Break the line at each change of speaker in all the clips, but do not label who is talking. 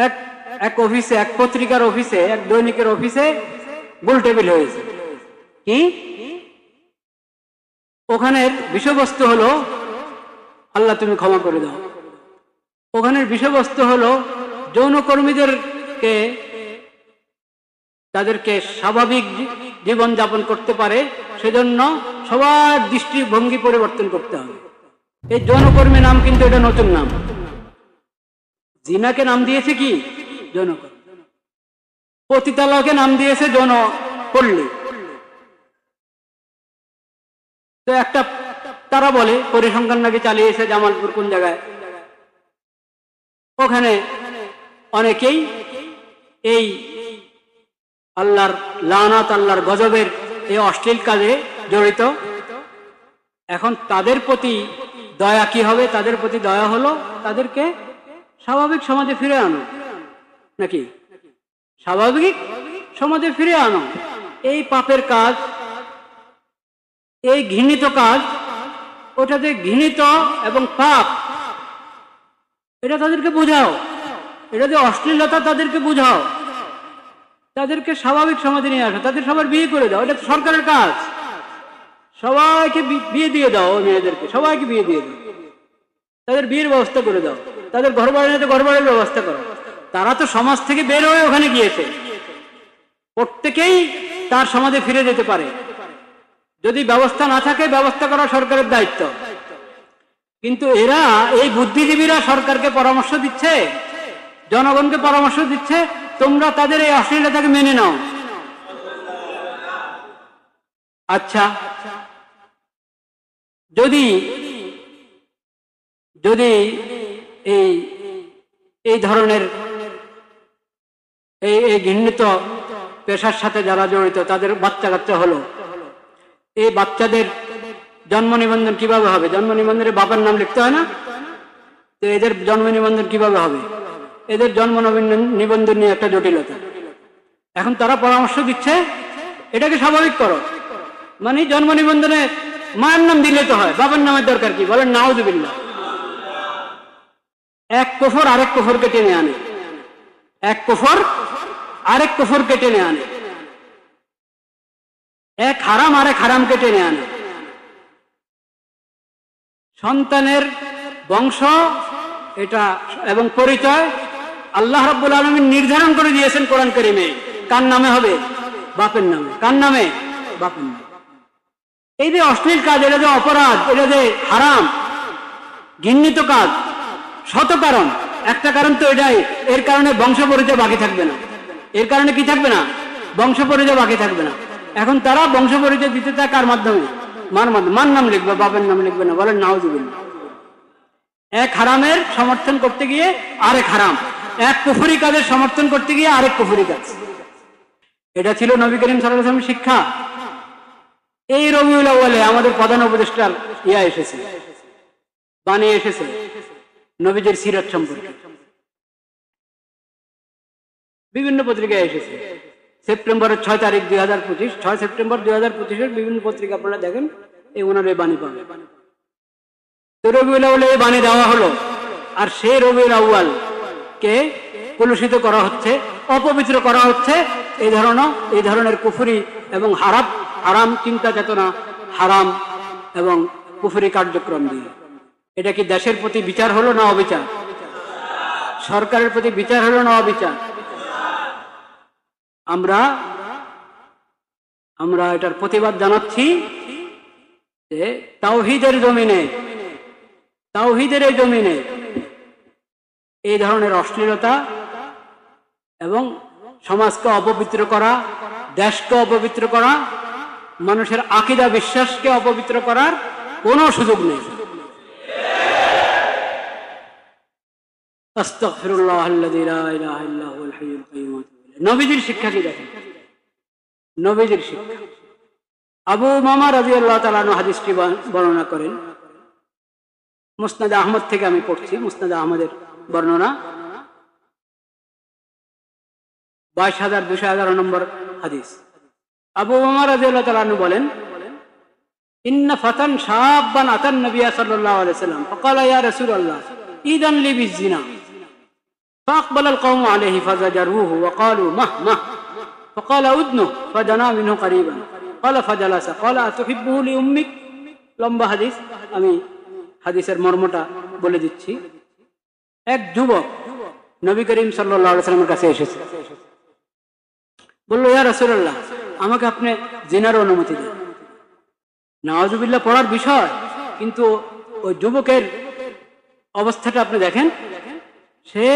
এক এক অফিসে, এক পত্রিকার অফিসে, এক দৈনিকের অফিসে গোল টেবিল হয়েছে। কি ওখানের বিষয়বস্তু হলো আল্লাহ তুমি ক্ষমা করে দাও। ওখানের বিষয়বস্তু হলো যৌনকর্মীদেরকে তাদেরকে স্বাভাবিক জীবন যাপন করতে পারে সেজন্য সবার দৃষ্টিভঙ্গি পরিবর্তন করতে হবে। এই যৌনকর্মী নাম কিন্তু এটা নতুন নাম। জিনাকে নাম দিয়েছে কি যৌনকর্মী, পতিতালয়কে নাম দিয়েছে যৌনপল্লী। তো একটা তারা বলে পরিসংখ্যান নাকি চালিয়েছে জামালপুর কোন জায়গায়, ওখানে অনেকেই এই আল্লাহর লানাত, আল্লাহর গজবের এই অশ্লীল কাজে জড়িত। এখন তাদের প্রতি দয়া কি হবে? তাদের প্রতি দয়া হলো তাদেরকে স্বাভাবিক সমাজে ফিরে আনো, নাকি স্বাভাবিক সমাজে ফিরে আনো। এই পাপের কাজ, এই ঘৃণিত কাজ, ওটা যে ঘৃণিত এবং পাপ এটা তাদেরকে বোঝাও, এটা যে অশ্লীলতা তাদেরকে বোঝাও, তাদেরকে স্বাভাবিক সমাজে নিয়ে আসো, তাদের সবার বিয়ে করে দাও। এটা তো সরকারের কাজ, সবাইকে বিয়ে দিয়ে দাও, মেয়েদেরকে সবাইকে বিয়ে দিয়ে দাও, তাদের বিয়ের ব্যবস্থা করে দাও, তাদের ঘর বাড়ি নিতে ঘর বাড়ির ব্যবস্থা করো। তারা তো সমাজ থেকে বের হয়ে ওখানে গিয়েছে, প্রত্যেকেই তার সমাজে ফিরে যেতে পারে। যদি ব্যবস্থা না থাকে, ব্যবস্থা করা সরকারের দায়িত্ব। কিন্তু এরা, এই বুদ্ধিজীবীরা সরকারকে পরামর্শ দিচ্ছে, জনগণকে পরামর্শ দিচ্ছে তোমরা তাদের এই অশ্লীলতাকে মেনে নাও। আচ্ছা, যদি যদি এই ধরনের এই ঘৃণিত পেশার সাথে যারা জড়িত তাদের বাচ্চা কাচ্চা হলো, এই বাচ্চাদের জন্ম নিবন্ধন কিভাবে হবে? জন্ম নিবন্ধনে বাবার নাম লিখতে হয় না? তো এদের জন্ম নিবন্ধন কিভাবে হবে? এদের জন্ম নিবন্ধন নিয়ে একটা জটিলতা। এখন তারা পরামর্শ দিচ্ছে এটাকে স্বাভাবিক করো, মানে জন্ম নিবন্ধনে মায়ের নাম দিলে তো হয়, বাবার নামের দরকার কি? বলেন নাউজুবিল্লাহ। এক কুফর আরেক কুফরকে টেনে আনে, এক কুফর আরেক কুফরকে টেনে আনে, এক হারাম আরেক হারামকে টেনে আনে। সন্তানের বংশ এটা এবং পরিচয় আল্লাহ রাব্বুল আলামিন নির্ধারণ করে দিয়েছেন কোরআন কারীমে। কার নামে হবে? বাপের নামে। কার নামে? বাপের নামে। এই যে অশ্লীল কাজ, এটা যে অপরাধ, এটা যে হারাম ঘৃণিত কাজ, শত কারণ, একটা কারণ তো এটাই, এর কারণে বংশ পরিচয় বাকি থাকবে না। এর কারণে কি থাকবে না? বংশ পরিচয় বাকি থাকবে না। এখন তারা বংশ পরিচয় দিতে চায় কার মাধ্যমে? মার মাধ্যমে। মার নাম লিখবে, বাপের নাম লিখবে না। বলেন নাউজুবিল্লাহ। এক হারামের সমর্থন করতে গিয়ে আরেক হারাম, এক কুফরি কাজের সমর্থন করতে গিয়ে আরেক কুফরি কাজ। এটা ছিল নবী করিম সাল্লাল্লাহু আলাইহি ওয়াসাল্লামের শিক্ষা। এই রবিউল আউয়ালে আমাদের প্রধান উপদেষ্টার এসেছে, বাণী এসেছে নবীজির সিরাত সম্পর্কে, বিভিন্ন পত্রিকায় এসেছে। সেপ্টেম্বরের 6 তারিখ 2025, 6 সেপ্টেম্বর 2025 বিভিন্ন পত্রিকা আপনারা দেখেন, এই ওনার এই বাণী পাবেন। তো রবিউল আউয়ালে এই বাণী দেওয়া হলো, আর সেই রবিউল আউয়াল কে কলুষিত করা হচ্ছে, অপবিত্র করা হচ্ছে এই ধরনের কুফরি এবং হারাম চিন্তা চেতনা, হারাম এবং কুফরি কার্যক্রম দিয়ে। এটা কি দেশের প্রতি বিচার হলো না অবিচার? সরকারের প্রতি বিচার হলো না অবিচার? আমরা এটার প্রতিবাদ জানাচ্ছি যে তাওহীদের এই জমিনে এই ধরনের অশ্লীলতা এবং সমাজকে অপবিত্র করা, দেশকে অপবিত্র করা, মানুষের আকীদা বিশ্বাসকে অপবিত্র করার কোনো সুযোগ নেই। আস্তাগফিরুল্লাহাল্লাযী লা ইলাহা ইল্লা হুয়াল হাইয়ুল কাইয়্যুম। নবীজির শিক্ষা কি দেখেন, নবীজির শিক্ষা। আবু উমামা রাদিয়াল্লাহু তাআলা আনহু হাদিসটি বর্ণনা করেন, মুসনাদ আহমদ থেকে আমি পড়ছি, মুসনাদ আহমদের বর্ণনা, 22,211 নম্বর হাদিস। আবু উমামা রাদিয়াল্লাহু তাআলা আনহু বলেন, ইন্না ফাতান শাবান আতান নবী সাল্লাল্লাহু আলাইহি ওয়াসাল্লাম ফাকালা ইয়া রাসূলুল্লাহ ইদান লি বিজিনা فأقبل القوم عليه فزجروه وقالوا مه مه فقال أدنه فدنا منه قريبا قال فجلس قال أتحبه لأمك লম্বা হাদিস, আমি হাদিসের মর্মটা বলে দিচ্ছি। এক যুবক নবী করিম সাল্লাল্লাহু আলাইহি ওয়াসাল্লামের কাছে এসেছে, বলল, ইয়া রাসূলুল্লাহ, আমাকে আপনি জিনার অনুমতি দেন। নাউযুবিল্লাহ পড়ার বিষয়, কিন্তু ওই যুবকের অবস্থাটা আপনি দেখেন। সে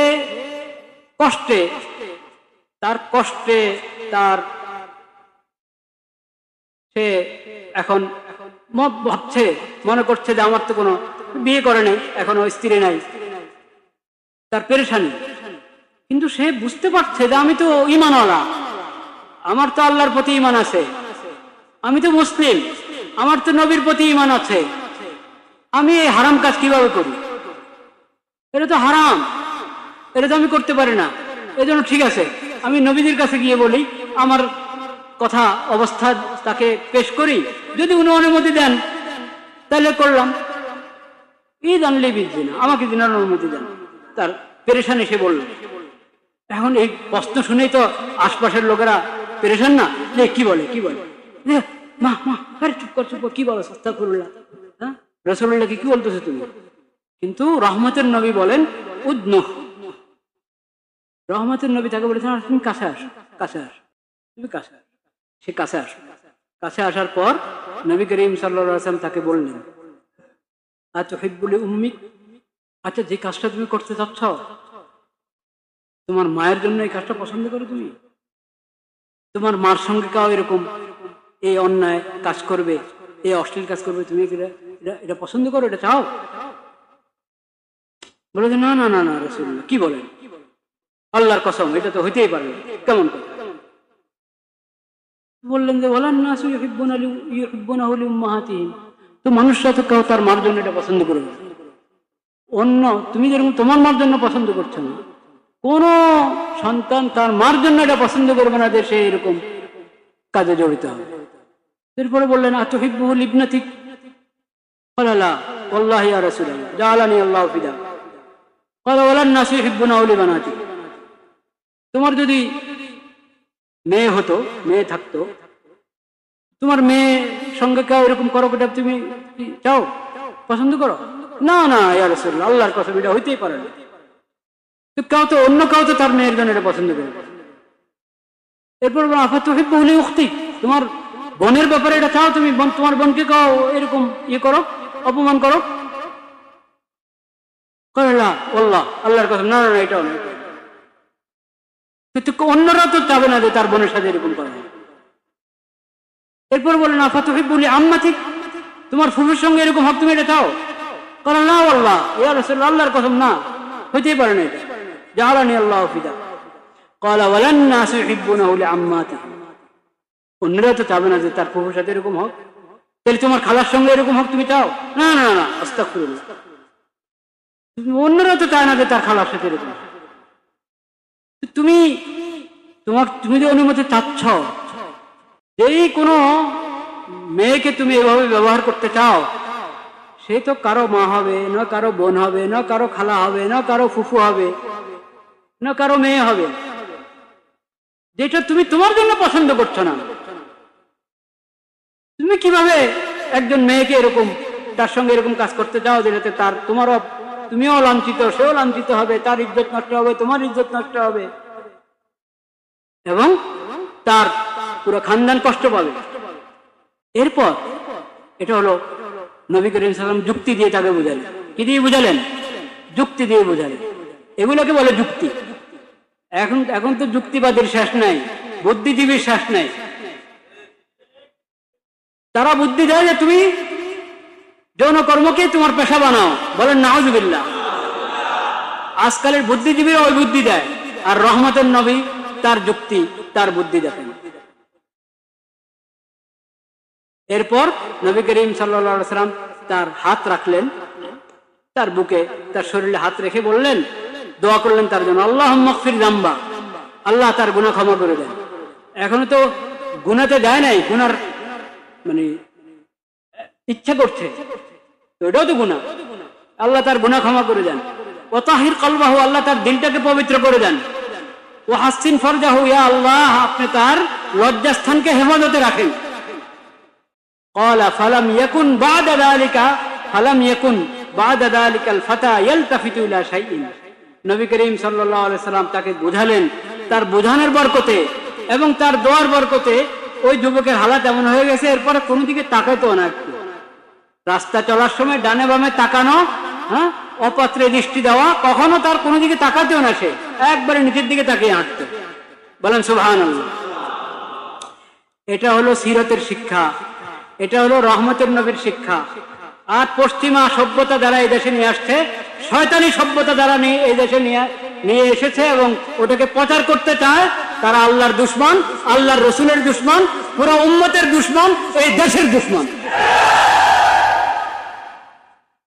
কষ্টে, সে এখন ভাবছে, মনে করছে যে আমার তো কোনো বিয়ে করে নাই, এখনো স্ত্রী নাই, তার পেরেশানি। কিন্তু সে বুঝতে পারছে যে আমি তো ঈমানওয়ালা, আমার তো আল্লাহর প্রতি ঈমান আছে, আমি তো মুসলিম, আমার তো নবীর প্রতি ঈমান আছে, আমি এই হারাম কাজ কিভাবে করি? এটা তো হারাম, এটা তো আমি করতে পারি না। এই জন্য ঠিক আছে, আমি নবীদের কাছে গিয়ে বলি, আমার কথা অবস্থা তাকে পেশ করি, যদি উনি অনুমতি দেন তাহলে করলাম। ঈদ আনলে বিজি না, আমাকে দিনার অনুমতি দেন। তার পেরেশানি সে বলল। এখন এই প্রশ্ন শুনেই তো আশপাশের লোকেরা পেরেশান না, যে কি বলে মা মা, আরে চুপ কর, কি বলো? সস্তা করলা, হ্যাঁ, রাসূলুল্লাহকে কি বলতেছো তুমি? কিন্তু রহমতের নবী বলেন উদনুহ। রহমতের নবী তাকে বলেছেন, তুমি কাছে আস, তুমি কাছে আস। সে কাছে আসার পর নবী করিম সাল্লাল্লাহু আলাইহি ওয়াসাল্লাম তাকে বললেন, আতুহিব্বুলি উম্মিক, আচ্ছা যে কাজটা তুমি করতে চাচ্ছ, তোমার মায়ের জন্য এই কাজটা পছন্দ করো? তুমি তোমার মার সঙ্গে কাউ এরকম এই অন্যায় কাজ করবে, এই অশ্লীল কাজ করবে, তুমি এটা পছন্দ করো, এটা চাও? বলে যে না না না না রাসূলুল্লাহ, কি বলেন? আল্লাহর কসম, এটা তো হইতেই পারে না, কেমন কথা? বললেন যে ওয়ালান নাসু ইউহিব্বুনাহু লিউম্মাহাতিহিম, তো মানুষরা তো কেউ তার মার জন্য এটা পছন্দ করবে না। অন্য তুমি যেরকম তোমার মার জন্য পছন্দ করছো না, কোন সন্তান তার মার জন্য এটা পছন্দ করবে না যে সে এরকম কাজে জড়িত হবে। এরপরে বললেন আতুহিব্বুহু লিবনাতিক, ক্বালা লা ওয়াল্লাহি ইয়া রাসূলুল্লাহ জাআলানি আল্লাহু ফিদা, ক্বালা ওয়ালান নাসু ইউহিব্বুনাহু লিবানাতিক, তোমার যদি মেয়ে হতো, মেয়ে থাকতো, তোমার মেয়ের সঙ্গে কেউ এরকম করো, এটা তুমি চাও, পছন্দ করো? না না ইয়া রাসূলুল্লাহ, আল্লাহর কসম, এটা হইতেই পারে না। কেউ তো অন্য কেউ তো তার মেয়ের জন্য এটা পছন্দ করে। এরপর আফাতুহিব্বুহু লিউখতিক, তোমার বোনের ব্যাপারে এটা চাও, তুমি তোমার বোনকে কেউ এরকম করো, অপমান করো? ক্বালা ওয়াল্লাহ, আল্লাহর কসম, না না না, এটাও না। কিন্তু অন্যরা তো চাবে না যে তার বোনের সাথে এরকম করা। এরপর বলেন আফাতুহিব্বুলি আম্মাতিক, তোমার ফুফুর সঙ্গে এরকম হক, তুমি এটা চাও? ক্বালা লা ওয়াল্লাহ ইয়া রাসূলুল্লাহ, আল্লাহর কসম, না, হইতেই পারে না, এটা জাআলানি আল্লাহু ফিদা। ক্বালা ওয়ালান নাসু ইউহিব্বুনাহু লিআম্মাতিহিম, অন্যরা তো চাবে না যে তার ফুফুর সাথে এরকম হক, তাহলে তোমার খালার সঙ্গে এরকম হক তুমি চাও? না না না, আস্তাগফিরুল্লাহ, অন্যরা তো চায় না যে তার খালার সাথে এরকম। তুমি যে অনুমতি চাচ্ছ, যেই কোনো মেয়েকে তুমি এভাবে ব্যবহার করতে চাও, সে তো কারো মা হবে না, কারো বোন হবে না, কারো খালা হবে না, কারো ফুফু হবে না, কারো মেয়ে হবে, যেটা তুমি তোমার জন্য পছন্দ করছো না। তুমি কিভাবে একজন মেয়েকে এরকম তার সঙ্গে এরকম কাজ করতে চাও, যেটাতে তোমারও, তুমিও লাঞ্ছিত, সেও লাঞ্ছিত হবে, তার ইজ্জত নষ্ট হবে, তোমার ইজ্জত নষ্ট হবে, এবং তার পুরো খানদান কষ্ট পাবে। এরপর এটা হলো নবী করিম সাল্লাল্লাহু আলাইহি ওয়াসাল্লাম যুক্তি দিয়ে তাকে বুঝালেন। কি দিয়ে বুঝালেন? যুক্তি দিয়ে বুঝালেন। এগুলোকে বলে যুক্তি। এখন তো যুক্তিবাদীর শেষ নাই, বুদ্ধিজীবীর শেষ নাই। তারা বুদ্ধি দেয় যে তুমি যৌন কর্মকে তোমার পেশা বানাও, বলেন নাউযুবিল্লাহ। আজকালের বুদ্ধিজীবীরা ওই বুদ্ধি দেয়, আর রহমতের নবী তার যুক্তি, তার বুদ্ধি দেখেন। এরপর নবী করিম সাল্লাল্লাহু আলাইহি ওয়াসাল্লাম তার হাত রাখলেন তার বুকে, তার শরীরে হাত রেখে বললেন, দোয়া করলেন তার জন্য, আল্লাহুম্মা গফির যামবা, আল্লাহ তার গুনাহ ক্ষমা করে দেন। এখনো তো গুনাহতে যায় নাই, গুনার মানে ইচ্ছা করছে, তো এটাও তো গুনাহ। আল্লাহ তার গুনাহ ক্ষমা করে দেন। ও তাহির কলবাহু, আল্লাহ তার দিলটাকে পবিত্র করে দেন। ও হাসিন ফরজাহু, ইয়া আল্লাহ আপনি তার লজ্জাস্থানকে হেফাজতে রাখেন। ক্বালা ফালাম ইয়াকুন বা'দা যালিকা আল ফাতা ইয়ালতাফিতু ইলা শাইইন। নবী করিম সাল্লাল্লাহু আলাইহি সাল্লাম তাকে বুঝালেন, তার বোঝানোর বরকতে এবং তার দোয়ার বরকতে ওই যুবকের হালাত এমন হয়ে গেছে এরপরে কোনো দিকে তাকাতো না। একটু রাস্তা চলার সময় ডানে বামে তাকানো, অপাত্রে দৃষ্টি দেওয়া, কখনো তার কোনো দিকে তাকাতেও না, সে একবারে নিচের দিকে তাকিয়ে হাঁটতো। বলেন সুবহানাল্লাহ। এটা হলো সিরতের শিক্ষা, এটা হলো রহমতের নবীর শিক্ষা। আর পশ্চিমা সভ্যতা দ্বারা এই দেশে নিয়ে আসছে, শয়তানি সভ্যতা দ্বারা এই দেশে নিয়ে এসেছে এবং ওটাকে প্রচার করতে চায়। তারা আল্লাহর দুশমন, আল্লাহর রসুলের দুশমন, পুরো উম্মতের দুশমন, এই দেশের দুশমন।